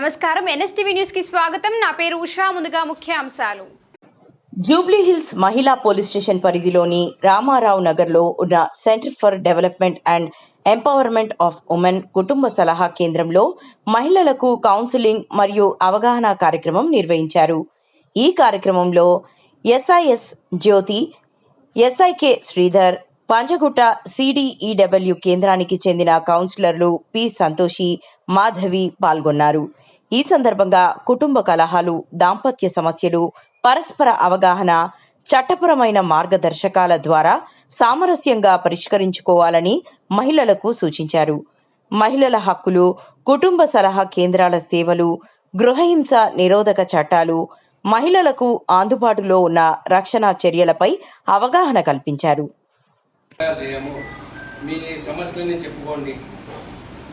నమస్కారం NSTV news కి స్వాగతం. నా పేరు ఉషా. ముందుగా ముఖ్య అంశాలు. జూబ్లీహిల్స్ మహిళా పోలీస్ స్టేషన్ పరిధిలోని రామారావు నగర్లో ఉన్న centre for development and empowerment of women కుటుంబ సలహా కేంద్రంలో మహిళలకు కౌన్సిలింగ్ మరియు అవగాహన కార్యక్రమం నిర్వహించారు. ఈ కార్యక్రమంలో ఎస్ఐఎస్ జ్యోతి, ఎస్ఐకే శ్రీధర్, పంజగుట్ట సిడిఈడబ్ల్యూ కేంద్రానికి చెందిన కౌన్సిలర్లు పి సంతోషి, మాధవి పాల్గొన్నారు. ఈ సందర్భంగా కుటుంబ కలహాలు, దాంపత్య సమస్యలు, పరస్పర అవగాహన, చట్టపరమైన మార్గదర్శకాల ద్వారా సామరస్యంగా పరిష్కరించుకోవాలని మహిళలకు సూచించారు. మహిళల హక్కులు, కుటుంబ సలహా కేంద్రాల సేవలు, గృహహింస నిరోధక చట్టాలు, మహిళలకు అందుబాటులో ఉన్న రక్షణ చర్యలపై అవగాహన కల్పించారు. మీ సమస్యలని చెప్పుకోండి,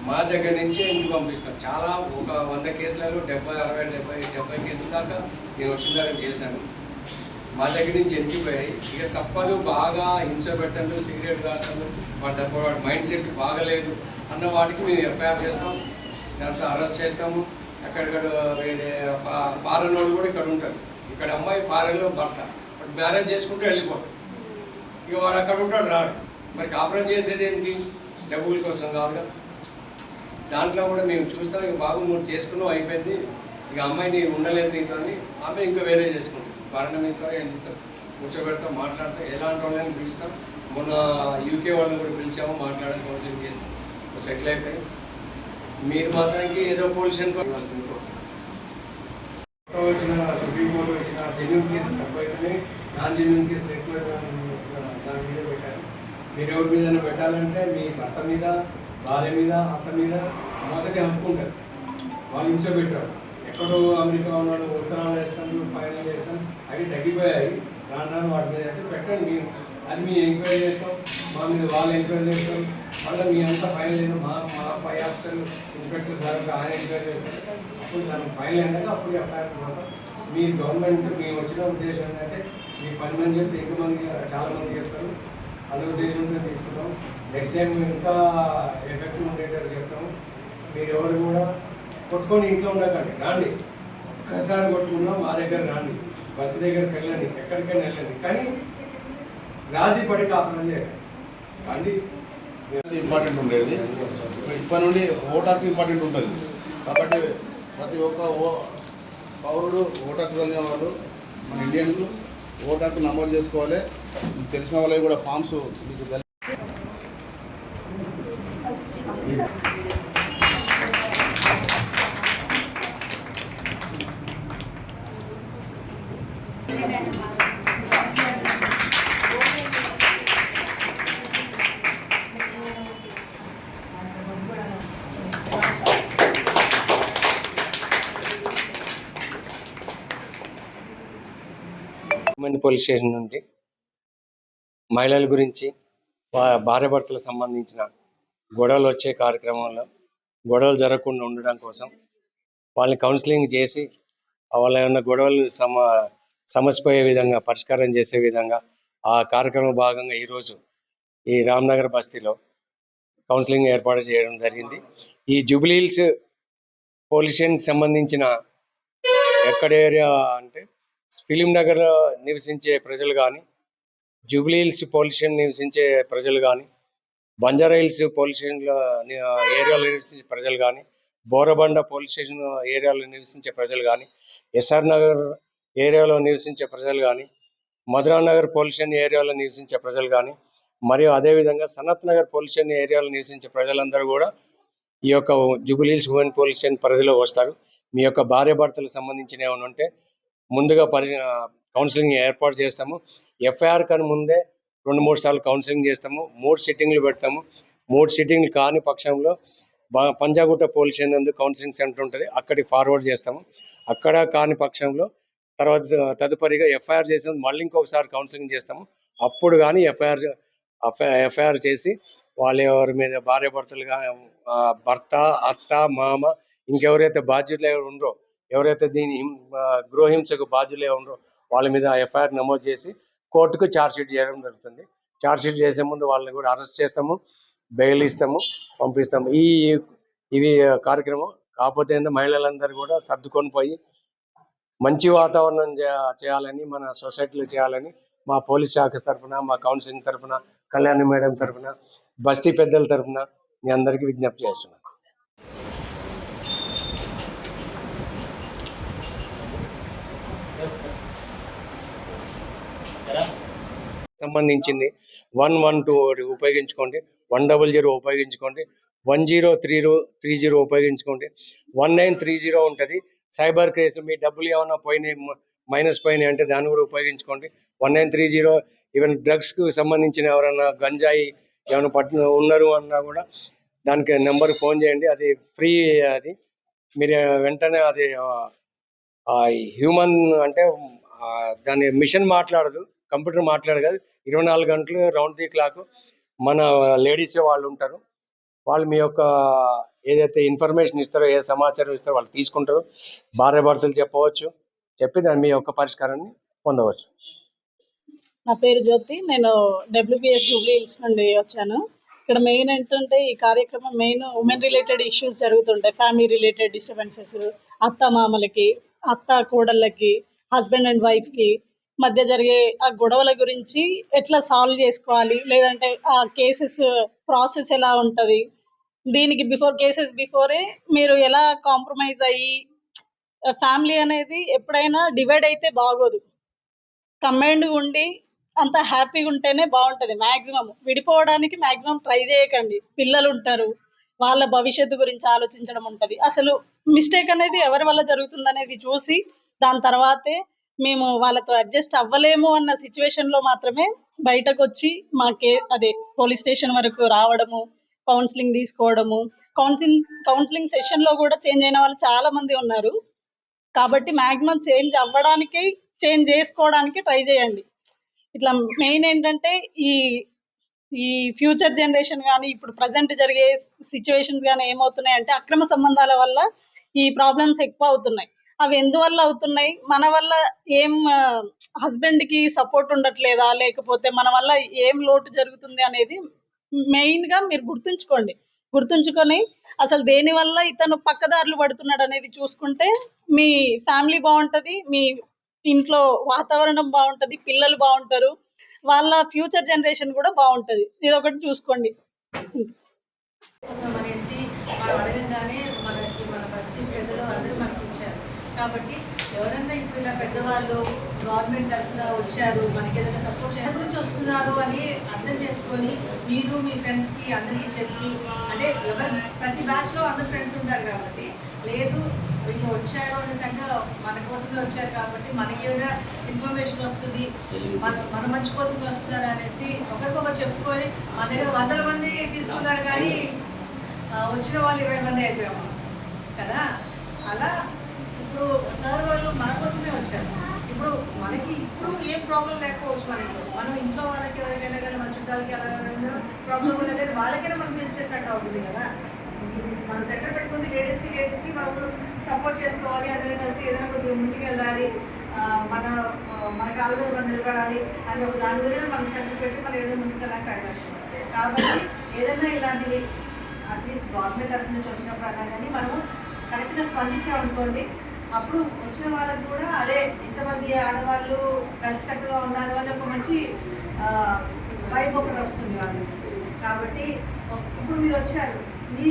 మా దగ్గర నుంచే ఇంటికి పంపిస్తాం. చాలా ఒక 100 కేసులలో 70 కేసుల దాకా నేను వచ్చిన దాకా చేశాను. మా దగ్గర నుంచి ఎంచిపోయాయి. ఇక తప్పదు, బాగా హింస పెట్టండి, సిగరెట్ కాస్తాను, వాటి మైండ్ సెట్ బాగలేదు అన్న వాటికి మేము ఎఫ్ఐఆర్ చేస్తాం, దాంతో అరెస్ట్ చేస్తాము. ఎక్కడెక్కడ వేరే ఫారెన్ వాళ్ళు కూడా ఇక్కడ ఉంటారు. ఇక్కడ అమ్మాయి ఫారెన్లో భర్త, బట్ మ్యారేజ్ చేసుకుంటూ వెళ్ళిపోతాం. ఇక వాడు అక్కడ ఉంటాడు, రాడు. మరి కాపురం చేసేది ఏంటి? డబ్బుల కోసం కాదుగా. దాంట్లో కూడా మేము చూస్తాం, ఇక బాబు నువ్వు చేసుకున్నావు, అయిపోయింది, ఇక అమ్మాయి నీకు ఉండలేదు నీతో అని ఆమె ఇంకా వేరే చేసుకుంటాం. భరణం ఇస్తాం, ఏం ఇస్తాం, కూర్చోబెడతాం, మాట్లాడతాం, ఎలాంటి వాళ్ళని పిలుస్తాం. మొన్న యూకే వాళ్ళని కూడా పిలిచాము, మాట్లాడడం కౌన్సిలింగ్ చేస్తాం, సెటిల్ అయిపోయి. మీరు మాత్రానికి ఏదో పొజిషన్ వచ్చిన సుప్రీంకోర్టు వచ్చిన జెన్యూన్ కేసులు తక్కువ అవుతున్నాయి, నాన్ జెన్యూన్ కేసులు ఎక్కువ దాని మీద పెట్టారు. మీరు ఎవరి మీద పెట్టాలంటే మీ భర్త మీద, భార్య మీద, అత్త మీద మొదటి హక్కు ఉంటుంది. వాళ్ళు హింస పెట్టారు. ఎక్కడో అమెరికా ఉన్నాడు, ఉత్తరాలు వేస్తాను, ఫైనల్ వేస్తాను, అవి తగ్గిపోయాయి. రాను వాటి మీద అయితే పెట్టండి. మేము అది మీ ఎంక్వైరీ చేస్తాం, మా మీద వాళ్ళు ఎంక్వైరీ చేస్తాం. మళ్ళీ మీ అంతా ఫైనల్ అయినా మా పై ఆఫీసర్లు ఇన్స్పెక్టర్ సార్ ఆయన ఎంక్వైరీ చేస్తారు. అప్పుడు దానికి ఫైనల్ అయినాక అప్పుడు ఎఫ్ఐఆర్ పోతాం. మీ గవర్నమెంట్ మేము వచ్చిన ఉద్దేశం ఏంటంటే మీ 10 మంది చెప్తే ఎక్కువ మంది, చాలామంది చెప్తారు, అదే ఉద్దేశంతో తీసుకుంటాం. నెక్స్ట్ టైం ఇంకా ఎఫెక్టివ్ ఉండేటట్టు చెప్తాము. మీరు ఎవరు కూడా కొట్టుకొని ఇంట్లో ఉండకండి, రాండి. ఒక్కసారి కొట్టుకున్నాం మా దగ్గర రాండి, బస్సు దగ్గరికి వెళ్ళండి, ఎక్కడికైనా వెళ్ళండి, కానీ రాజీ పడి కాపురం చేయండి. కానీ ఇంపార్టెంట్ ఉండేది, ఇప్పటి నుండి ఓటాకు ఇంపార్టెంట్ ఉంటుంది. కాబట్టి ప్రతి ఒక్క పౌరుడు ఓటాకు కలిగిన వాళ్ళు, మన ఇండియన్స్ ఓటాకు నమోదు చేసుకోవాలి. తెలిసిన వాళ్ళకి కూడా ఫామ్స్ మీకు పోలీస్ స్టేషన్ నుండి మహిళల గురించి, భార్యాభర్తలకు సంబంధించిన గొడవలు వచ్చే కార్యక్రమంలో గొడవలు జరగకుండా ఉండడం కోసం వాళ్ళని కౌన్సిలింగ్ చేసి వాళ్ళ ఏమన్నా గొడవలు సమసిపోయే విధంగా, పరిష్కారం చేసే విధంగా ఆ కార్యక్రమం భాగంగా ఈరోజు ఈ రామ్నగర్ బస్తీలో కౌన్సిలింగ్ ఏర్పాటు చేయడం జరిగింది. ఈ జూబ్లీహిల్స్ పోలీస్ స్టేషన్కి సంబంధించిన ఎక్కడ ఏరియా అంటే ఫిలిం నగర్ నివసించే ప్రజలు కానీ, జూబ్లీహిల్స్ పోలీస్ స్టేషన్ నివసించే ప్రజలు కానీ, బంజారాహిల్స్ పోలీస్ స్టేషన్ ఏరియాలో నివసించే ప్రజలు కానీ, బోరబండ పోలీస్ స్టేషన్ ఏరియాలో నివసించే ప్రజలు కానీ, ఎస్ఆర్ నగర్ ఏరియాలో నివసించే ప్రజలు కానీ, మధురా నగర్ పోలీస్ స్టేషన్ ఏరియాలో నివసించే ప్రజలు కానీ, మరియు అదేవిధంగా సనత్ నగర్ పోలీస్ స్టేషన్ ఏరియాలో నివసించే ప్రజలందరూ కూడా ఈ యొక్క జూబ్లీహిల్స్ ఉమెన్ పోలీస్ స్టేషన్ పరిధిలో వస్తారు. మీ యొక్క భార్యాభర్తలకు సంబంధించిన ఏమైనా ఉంటే ముందుగా కౌన్సిలింగ్ ఏర్పాటు చేస్తాము. ఎఫ్ఐఆర్ కన్నా ముందే 2-3 సార్లు కౌన్సిలింగ్ చేస్తాము. 3 సిట్టింగ్లు పెడతాము. 3 సిట్టింగ్లు కాని పక్షంలో పంజాగుట్ట పోలీస్ స్టేషన్ నందు కౌన్సిలింగ్ సెంటర్ ఉంటుంది, అక్కడికి ఫార్వర్డ్ చేస్తాము. అక్కడ కాని పక్షంలో తదుపరిగా ఎఫ్ఐఆర్ చేసి మళ్ళీ ఇంకొకసారి కౌన్సిలింగ్ చేస్తాము. అప్పుడు కానీ ఎఫ్ఐఆర్ చేసి వాళ్ళ ఎవరి మీద భార్యాభర్తలు భర్త, అత్త, మామ, ఇంకెవరైతే బాధ్యులు ఉండరో, ఎవరైతే దీని గృహహింసకు బాధ్యులే ఉండరో వాళ్ళ మీద ఎఫ్ఐఆర్ నమోదు చేసి కోర్టుకు ఛార్జ్షీట్ చేయడం జరుగుతుంది. ఛార్జ్షీట్ చేసే ముందు వాళ్ళని కూడా అరెస్ట్ చేస్తాము, బెయిల్ ఇస్తాము, పంపిస్తాము. ఇవి కార్యక్రమం కాకపోతే ఏంటంటే మహిళలందరూ కూడా సర్దుకొని పోయి మంచి వాతావరణం చేయాలని, మన సొసైటీలో చేయాలని మా పోలీస్ శాఖ తరఫున, మా కౌన్సిలింగ్ తరఫున, కళ్యాణి మేడం తరఫున, బస్తీ పెద్దల తరఫున మీ అందరికీ విజ్ఞప్తి చేస్తున్నాను. సంబంధించింది 112 ఉపయోగించుకోండి, 100 ఉపయోగించుకోండి, 1030 ఉపయోగించుకోండి, 1930 ఉంటుంది. సైబర్ కేసు మీ డబ్బులు ఏమైనా పోయినాయి, మైనస్ పోయినాయి అంటే దాన్ని కూడా ఉపయోగించుకోండి. 1930 ఈవెన్ డ్రగ్స్కి సంబంధించిన ఎవరైనా గంజాయి ఏమైనా ఉన్నారు అన్నా కూడా దానికి నెంబర్కి ఫోన్ చేయండి. అది ఫ్రీ. అది మీరు వెంటనే అది హ్యూమన్ అంటే దాని మిషన్ మాట్లాడదు, కంప్యూటర్ మాట్లాడదు కదా. 24 గంటలు రౌండ్ ది క్లాక్ మన లేడీస్ వాళ్ళు ఉంటారు. వాళ్ళు మీ యొక్క ఏదైతే ఇన్ఫర్మేషన్ ఇస్తారో, ఏ సమాచారం ఇస్తారో వాళ్ళు తీసుకుంటారు. భార్యాభర్తలు చెప్పి దాన్ని మీ యొక్క పరిష్కారాన్ని పొందవచ్చు. నా పేరు జ్యోతి. నేను WPS జూబ్లీ హిల్స్ నుండి వచ్చాను. ఇక్కడ మెయిన్ ఏంటంటే ఈ కార్యక్రమం మెయిన్ ఉమెన్ రిలేటెడ్ ఇష్యూస్ జరుగుతుంటాయి. ఫ్యామిలీ రిలేటెడ్ డిస్టర్బెన్సెస్, అత్త మామలకి, అత్త కోడళ్ళకి, హస్బెండ్ అండ్ వైఫ్కి మధ్య జరిగే ఆ గొడవల గురించి ఎట్లా సాల్వ్ చేసుకోవాలి, లేదంటే ఆ కేసెస్ ప్రాసెస్ ఎలా ఉంటుంది, దీనికి కేసెస్ బిఫోరే మీరు ఎలా కాంప్రమైజ్ అయ్యి, ఫ్యామిలీ అనేది ఎప్పుడైనా డివైడ్ అయితే బాగోదు. కంబైన్డ్గా ఉండి అంత హ్యాపీగా ఉంటేనే బాగుంటుంది. మ్యాక్సిమం విడిపోవడానికి మ్యాక్సిమం ట్రై చేయకండి. పిల్లలు ఉంటారు, వాళ్ళ భవిష్యత్తు గురించి ఆలోచించడం ఉంటుంది. అసలు మిస్టేక్ అనేది ఎవరి వల్ల జరుగుతుంది అనేది చూసి దాని తర్వాతే మేము వాళ్ళతో అడ్జస్ట్ అవ్వలేము అన్న సిచ్యువేషన్లో మాత్రమే బయటకు వచ్చి పోలీస్ స్టేషన్ వరకు రావడము, కౌన్సిలింగ్ తీసుకోవడము. కౌన్సిలింగ్ సెషన్లో కూడా చేంజ్ అయిన వాళ్ళు చాలా మంది ఉన్నారు. కాబట్టి మ్యాక్సిమం చేంజ్ చేసుకోవడానికి ట్రై చేయండి. ఇట్లా మెయిన్ ఏంటంటే ఈ ఫ్యూచర్ జనరేషన్ కానీ ఇప్పుడు ప్రజెంట్ జరిగే సిచ్యువేషన్స్ కానీ ఏమవుతున్నాయంటే అక్రమ సంబంధాల వల్ల ఈ ప్రాబ్లమ్స్ ఎక్కువ అవుతున్నాయి. అవి ఎందువల్ల అవుతున్నాయి, మన వల్ల ఏం హస్బెండ్కి సపోర్ట్ ఉండట్లేదా, లేకపోతే మన వల్ల ఏం లోటు జరుగుతుంది అనేది మెయిన్గా మీరు గుర్తుంచుకొని అసలు దేనివల్ల ఇతను పక్కదారులు పడుతున్నాడు అనేది చూసుకుంటే మీ ఫ్యామిలీ బాగుంటుంది, మీ ఇంట్లో వాతావరణం బాగుంటుంది, పిల్లలు బాగుంటారు, వాళ్ళ ఫ్యూచర్ జనరేషన్ కూడా బాగుంటుంది. ఇది ఒకటి చూసుకోండి. అనేసి మనం అడగంగానే మన బస్తీ పెద్దలు అందరూ మనకి ఇచ్చారు. కాబట్టి ఎవరైనా ఇప్పుడు ఇలా పెద్దవాళ్ళు గవర్నమెంట్ తరఫున వచ్చారు, మనకి ఏదైనా సపోర్ట్ చేయడం గురించి వస్తున్నారు అని అర్థం చేసుకొని మీరు మీ ఫ్రెండ్స్కి అందరికీ చెప్పి, అంటే ప్రతి బ్యాచ్లో అందరు ఫ్రెండ్స్ ఉంటారు కాబట్టి లేదు వీళ్ళు వచ్చారు అనేసి అంటే మన కోసమే వచ్చారు కాబట్టి మనకి ఏదైనా ఇన్ఫర్మేషన్ వస్తుంది, మన మంచి కోసమే వస్తున్నారు అనేసి ఒకరికొకరు చెప్పుకొని మన దగ్గర 100 మంది తీసుకున్నారు కానీ వచ్చిన వాళ్ళు 20 మంది అయిపోయాము కదా. అలా ఇప్పుడు సార్ వాళ్ళు మన కోసమే వచ్చారు. ఇప్పుడు మనకి ఏం ప్రాబ్లం లేకపోవచ్చు, మనం ఇంట్లో వాళ్ళకి ఎవరికైనా కానీ మన చుట్టాలకి అలా ప్రాబ్లం లేదు వాళ్ళకైనా మనం హెల్ప్ చేసినట్టు అవుతుంది కదా. మనం సెంటర్ పెట్టుకుంది లేడీస్కి మనం సపోర్ట్ చేసుకోవాలి, అందరూ కలిసి ఏదైనా కొద్దిగా ముందుకు వెళ్ళాలి, మన కాళ్ళ మీద మనం నిలబడాలి అని ఒక దాని మీద మనం సెంటర్ పెట్టి మనం ఏదైనా ముందుకు వెళ్ళాలి ట్రై చేస్తాం. కాబట్టి ఏదైనా ఇలాంటివి అట్లీస్ట్ గవర్నమెంట్ తరఫు నుంచి వచ్చినప్పుడు అన్నా కానీ మనము కరెక్ట్గా స్పందించామనుకోండి, అప్పుడు వచ్చిన వాళ్ళకు కూడా అదే ఇంతమంది ఆడవాళ్ళు కలిసికట్టుగా ఉన్నారు అని ఒక మంచి వైబ్ ఒకటి వస్తుంది వాళ్ళకి. కాబట్టి ఇప్పుడు మీరు వచ్చారు, మీ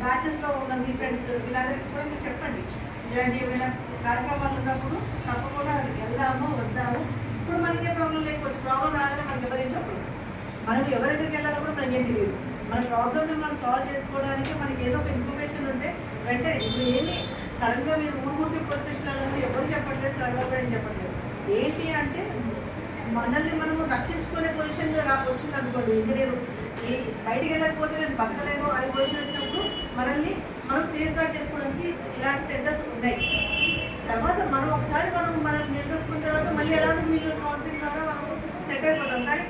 బ్యాచెస్లో ఉన్న మీ ఫ్రెండ్స్ వీళ్ళందరికీ కూడా మీరు చెప్పండి, ఇలాంటి ఏమైనా కార్యక్రమాలు ఉన్నప్పుడు తప్పకుండా వెళ్దాము వద్దాము. ఇప్పుడు మనకే ప్రాబ్లం లేకపోవచ్చు, ప్రాబ్లం రాగానే మనకి ఎవరేం చెప్పరు, మనం ఎవరెక్కడికి వెళ్ళాలో కూడా మనకి ఏం తెలియదు. మన ప్రాబ్లమ్ని మనం సాల్వ్ చేసుకోవడానికి మనకి ఏదో ఒక ఇన్ఫర్మేషన్ ఉంటే వెంటనే ఇప్పుడు ఏమి సడన్గా మీరు ఊరుకుంటే పోలీస్ స్టేషన్లలో ఎవరు చెప్పట్లేదు, సడన్గా కూడా ఏం చెప్పట్లేదు. ఏంటి అంటే మనల్ని మనము రక్షించుకునే పొజిషన్లో వచ్చింది అనుకోండి, ఇంజనీరు బయటికి వెళ్ళకపోతే నేను బతకలేను అనే పొజిషన్ వచ్చినప్పుడు మనం సేఫ్ గార్డ్ చేసుకోవడానికి ఇలాంటి సెంటర్స్ ఉన్నాయి. తర్వాత మనం ఒకసారి మనల్ని నిలదొక్కున్న తర్వాత మళ్ళీ ఎలాగో వీళ్ళు కౌన్సిలింగ్ ద్వారా మనం సెట్ అయిపోతాం. కానీ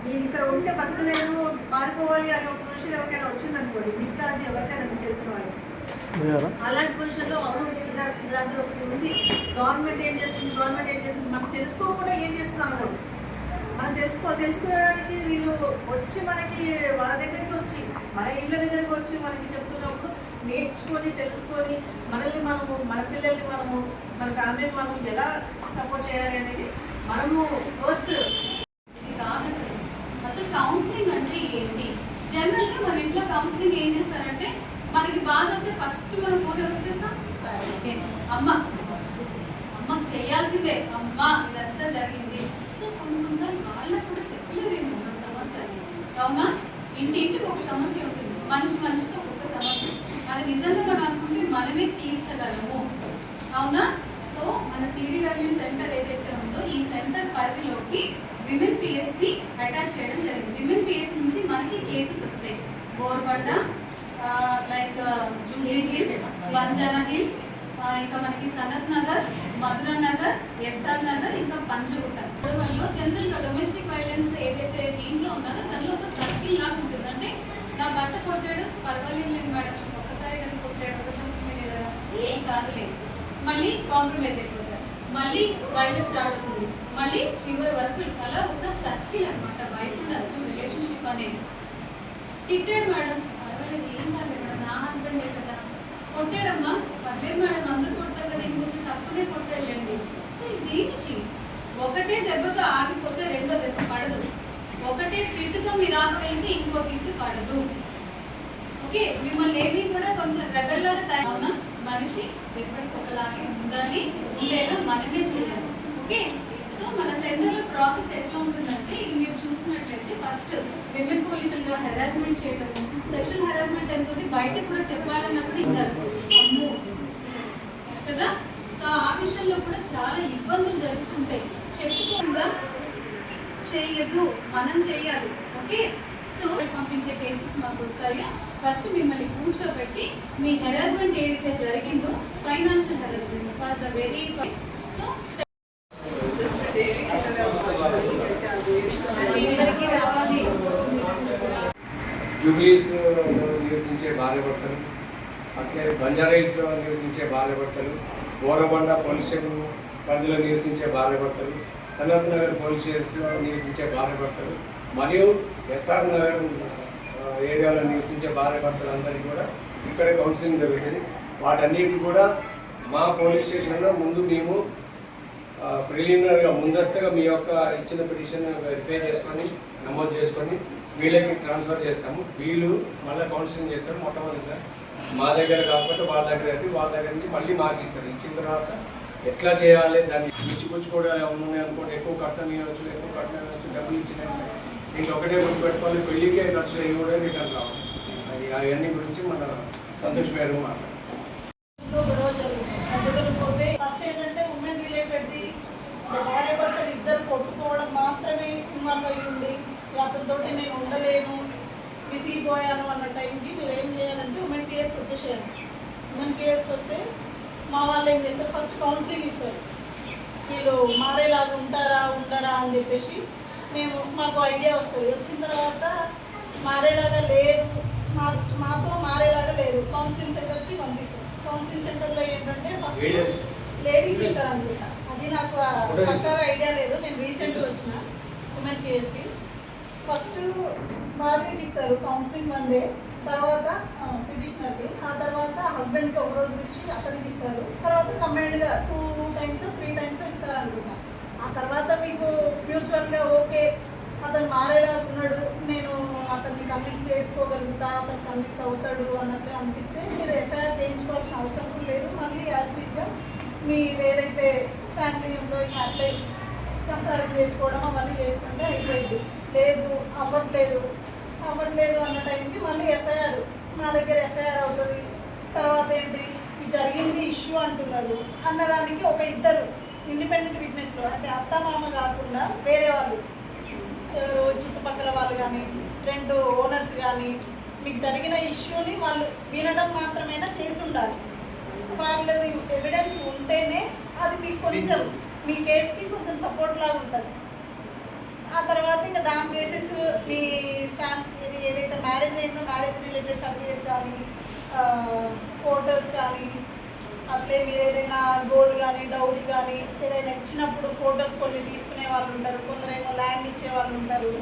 నేను ఇక్కడ ఉంటే బతకలేను, పారిపోవాలి అనే ఒక పొజిషన్ ఎవరికైనా వచ్చిందనుకోండి, ఇంకా అది ఎవరికైనా మీకు తెలిసిన వాళ్ళు అలాంటి పొజిషన్లో ఇలాంటి ఒకటి ఉంది. గవర్నమెంట్ ఏం చేస్తుంది మనం తెలుసుకోకుండా ఏం చేస్తుంది అనుకోండి. మనం తెలుసుకోవడానికి వీళ్ళు వచ్చి మనకి వాళ్ళ దగ్గరికి వచ్చి మన ఇళ్ళ దగ్గరికి వచ్చి మనకి చెప్తున్నప్పుడు నేర్చుకొని తెలుసుకొని మనల్ని మనము మన పిల్లల్ని మనము మన ఫ్యామిలీని మనం ఎలా సపోర్ట్ చేయాలి అనేది మనము ఫస్ట్ ఇది కాదు అసలు. అసలు కౌన్సిలింగ్ అంటే ఏంటి? జనరల్గా మన ఇంట్లో కౌన్సిలింగ్ ఏం చేస్తారంటే మనకి బాధ వస్తే ఫస్ట్ మనం ఫోన్ ఎవరు చేస్తాం? అమ్మకి చేయాల్సిందే. అమ్మ ఇదంతా జరిగింది. సో కొన్నిసార్లు వాళ్ళకు కూడా చెప్పలేదేమో మన సమస్య. అవునా? ఇంటింటికి ఒక సమస్య ఉంటుంది, మనిషికి ఒక్కొక్క సమస్య. అది నిజంగా మనం అనుకుంటే మనమే తీర్చగలము. అవునా? సో మన సిడిడబ్ల్యూ సెంటర్ ఏదైతే ఉందో ఈ సెంటర్ పరిధిలోకి విమెన్ పిఎస్ని అటాచ్ చేయడం జరిగింది. విమెన్ పిఎస్ నుంచి మనకి కేసెస్ వస్తాయి. Borabanda, like Jubilee hills, Banjara hills, ఇంకా మనకి సనత్ నగర్, మధుర నగర్, ఎస్ఆర్ నగర్, ఇంకా పంచగుట్ట. గొడవల్లో జనరల్గా డొమెస్టిక్ వైలెన్స్ ఏదైతే దీంట్లో ఉన్నదో దానిలో ఒక సర్కిల్ లాగా ఉంటుంది. అంటే నా భర్త కొట్టాడు, పర్వాలేదు మేడం, ఒకసారి కానీ కొట్టాడు, ఒక చంపు మీద ఏం కాదులేదు, మళ్ళీ కాంప్రమైజ్ అయిపోతారు, మళ్ళీ వైలెన్స్ స్టార్ట్ అవుతుంది, మళ్ళీ చివరి వరకు అలా ఒక సర్కిల్ అనమాట. బయట ఉండదు రిలేషన్షిప్ అనేది. తిట్టాడు మేడం, పర్వాలేదు ఏం కాలేదు మేడం, నా హస్బెండ్ కదా. కొట్టాడమ్మా, పర్లేదు మేడం, అందరూ కొడతారు కదా, ఇంకొంచెం తక్కువనే కొట్టాడులేండి. సో దీనికి ఒకటే దెబ్బతో ఆగిపోతే రెండో దెబ్బ పడదు. ఒకటే తిట్టుతో మీరు ఆపగలిగితే ఇంకో తిట్టు పడదు. ఓకే, మిమ్మల్ని ఏమీ కూడా కొంచెం రెబెల్లాగా తయారు. మనిషి ఎప్పటికొకలాగే ఉండాలి, ఉండేలా మనమే చేయాలి. ఓకే, సో మన సెంటర్లో ప్రాసెస్ ఎట్లా ఉంటుందంటే ఇది మీరు చూసినట్లయితే ఫస్ట్ విమెన్ పోలీసులు హెరాస్మెంట్ చేయడము, సెక్షువల్ హెరాస్మెంట్ అనేది బయట కూడా చెప్పాలన్నప్పుడు ఇంటారు కదా. సో ఆ విషయంలో కూడా చాలా ఇబ్బందులు జరుగుతుంటాయి. చెప్పుకుండా చేయదు, మనం చేయాలి. ఓకే, సో పంపించే కేసెస్ మాకు వస్తాయి. ఫస్ట్ మిమ్మల్ని కూర్చోబెట్టి మీ హెరాస్మెంట్ ఏదైతే జరిగిందో financial harassment for the very so రావాలి. జూబ్లీస్ నివసించే భార్య భర్తలు, అట్లే బంజారా హిల్స్లో నివసించే భార్య భర్తలు, బోరబండ పోలీస్ స్టేషన్ పరిధిలో నివసించే భార్య భర్తలు, సనత్ నగర్ పోలీస్ స్టేషన్లో నివసించే భార్య భర్తలు మరియు ఎస్ఆర్ నగర్ ఏరియాలో నివసించే భార్య భర్తలు అందరికీ కూడా ఇక్కడ కౌన్సిలింగ్ జరుగుతుంది. వాటన్నిటికీ కూడా మా పోలీస్ స్టేషన్లో ముందు మేము ప్రిలిమినరీగా ముందస్తుగా మీ యొక్క ఇచ్చిన పిటిషన్ వెరిఫై చేసుకొని నమోదు చేసుకొని వీళ్ళకి ట్రాన్స్ఫర్ చేస్తాము. వీళ్ళు మళ్ళీ కౌన్సిలింగ్ చేస్తారు. మొట్టమొదటిసారి మా దగ్గర కాకపోతే వాళ్ళ దగ్గర అయితే వాళ్ళ దగ్గర నుంచి మళ్ళీ మాకు ఇస్తారు. ఇచ్చిన తర్వాత ఎట్లా చేయాలి, దాన్ని ఇచ్చిపుచ్చి కూడా ఉన్నాయి అనుకోండి, ఎక్కువ కట్నం ఇవ్వచ్చు, డబ్బులు ఇచ్చిన ఇంకా ఒకటే గుర్తు పెట్టుకోవాలి, పెళ్ళికే ఖర్చులు అవి కూడా రిటర్న్ రావాలి. అవన్నీ గురించి మన సంతోష్ గారు మాట్లాడారు. ఫస్ట్ ఏంటంటే ఉమెన్ రిలేటెడ్ది భార్య భర్తలు ఇద్దరు కొట్టుకోవడం మాత్రమే ఇన్వాల్వ్ అయ్యి ఉంది, అతనితో నేను ఉండలేను, విసిగిపోయాను అన్న టైంకి మీరు ఏం చేయాలంటే ఉమెన్ కేఎస్కి వచ్చేసేయాలి. ఉమెన్ కేఎస్కి వస్తే మా వాళ్ళు ఏం చేస్తారు, ఫస్ట్ కౌన్సిలింగ్ ఇస్తారు. వీళ్ళు మారేలాగా ఉండరా అని చెప్పేసి మాకు ఐడియా వస్తుంది. వచ్చిన తర్వాత మారేలాగా లేరు, మాతో మారేలాగా లేరు, కౌన్సిలింగ్ సెంటర్స్కి పంపిస్తారు. కౌన్సిలింగ్ సెంటర్లో ఏంటంటే ఫస్ట్ లేడీకి ఇస్తారు అనుకుంటా, అది నాకు పక్కాగా ఐడియా లేదు. నేను రీసెంట్గా వచ్చిన ఉమెన్ కేఎస్కి. ఫస్ట్ భార్యకి ఇస్తారు కౌన్సిలింగ్ 1 డే, తర్వాత పిటిషనర్కి, ఆ తర్వాత హస్బెండ్కి ఒక రోజు పిలిచి అతనికి ఇస్తారు. తర్వాత కంబైన్డ్గా 2 times 3 times ఇస్తారు అనుకుంటా. ఆ తర్వాత మీకు మ్యూచువల్గా ఓకే అతను మారేలా ఉన్నాడు, నేను అతన్ని కన్విన్స్ చేసుకోగలుగుతా, అతను కన్విన్స్ అవుతాడు అన్నట్లు అనిపిస్తే మీరు ఎఫ్ఐఆర్ చేయించుకోవాల్సిన అవసరం లేదు. మళ్ళీ యాజ్ టీజ్గా మీ ఏదైతే ఫ్యామిలీ ఉందో అట్లే సంసారం చేసుకోవడం అవన్నీ చేసుకుంటే అయిపోయింది. లేదు అవ్వట్లేదు అన్న టైంకి మళ్ళీ ఎఫ్ఐఆర్ మా దగ్గర ఎఫ్ఐఆర్ అవుతుంది. తర్వాత ఏంటి జరిగింది ఇష్యూ అంటున్నారు అన్నదానికి ఒక ఇద్దరు ఇండిపెండెంట్ విట్నెస్లో, అంటే అత్త మామ కాకుండా వేరే వాళ్ళు, చుట్టుపక్కల వాళ్ళు కానీ 2 ఓనర్స్ కానీ మీకు జరిగిన ఇష్యూని వాళ్ళు వినడం మాత్రమేనా చేసి ఉండాలి. వాళ్ళు ఎవిడెన్స్ ఉంటేనే అది మీకు కొంచెం మీ కేసుకి కొంచెం సపోర్ట్ లాగా ఉంటుంది. ఆ తర్వాత ఇంకా దాని బేసిస్ మీ ఫ్యామిలీ ఏదైతే మ్యారేజ్ అయిందో మ్యారేజ్ రిలేటెడ్ సర్టిఫికేట్ కానీ ఫొటోస్ కానీ అట్లే మీరు ఏదైనా గోల్డ్ కానీ డౌరీ కానీ ఏదైనా ఇచ్చినప్పుడు ఫొటోస్ కొన్ని తీసుకునే వాళ్ళు ఉంటారు, కొందరేమో ల్యాండ్ ఇచ్చే వాళ్ళు ఉంటారు,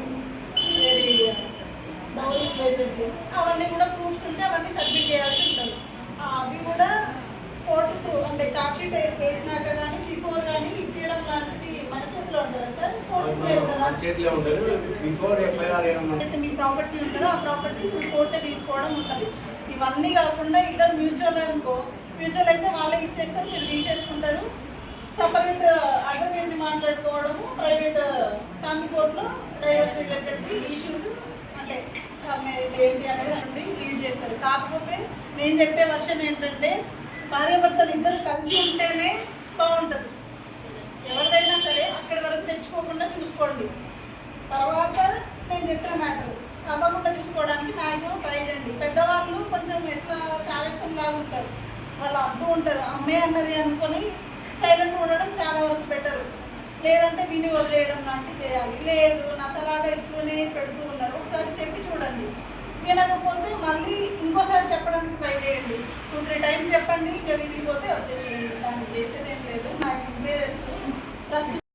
డౌరీ రిలేటెడ్ అవన్నీ కూడా ప్రూఫ్స్ ఉంటే అవన్నీ సబ్మిట్ చేయాల్సి ఉంటుంది. అది కూడా కోర్టు అంటే చార్జ్ షీట్ వేసినాక కానీ బిఫోర్ కానీ ఇచ్చేయడం లాంటిది మన చేతిలో ఉంటుందా సార్? మన చేతిలో ఉండదు. బిఫోర్ ఎఫ్ఐఆర్ ఏమన్నా అయితే మీ ప్రాపర్టీ ఉంటుందో ఆ ప్రాపర్టీ కోర్టే తీసుకోవడం ఉంటుంది. ఇవన్నీ కాకుండా ఇద్దరు మ్యూచువల్ అనుకో, మ్యూచువల్ అయితే వాళ్ళే ఇచ్చేస్తారు, మీరు తీసేసుకుంటారు. సపరేట్ అడ్వకేట్ని మాట్లాడుకోవడము, ప్రైవేట్ ఫ్యామిలీ కోర్టులో డైవర్స్ రిలేటెడ్ ఇష్యూస్ అంటే ఏంటి అనేది అన్ని లీడ్ చేస్తారు. కాకపోతే నేను చెప్పే వర్షన్ ఏంటంటే భార్యాభర్తలు ఇద్దరు కలిసి ఉంటేనే బాగుంటుంది. ఎవరిదైనా సరే అక్కడి వరకు తెచ్చుకోకుండా చూసుకోండి. తర్వాత నేను చెప్పిన మ్యాటర్ అవ్వకుండా చూసుకోవడానికి మ్యాక్సిమం ట్రై చేయండి. పెద్దవాళ్ళు కొంచెం ఎట్లా చావేస్తంలాగా ఉంటారు, వాళ్ళు అడ్డు ఉంటారు. అమ్మే అన్నది అనుకొని సైలెంట్గా ఉండడం చాలా వరకు బెటర్. లేదంటే విని వదిలేయడం లాంటివి చేయాలి. లేదు నసలాగా ఇట్లనే పెడుతూ ఉన్నారు, ఒకసారి చెప్పి చూడండి. వినకపోతే మళ్ళీ ఇంకోసారి చెప్పడానికి ట్రై చేయండి. 2-3 టైమ్స్ చెప్పండి, ఇంకా విసిగిపోతే వచ్చేసేయండి. దానికి చేసేదేం లేదు. నాకు ఇదే తెలుసు.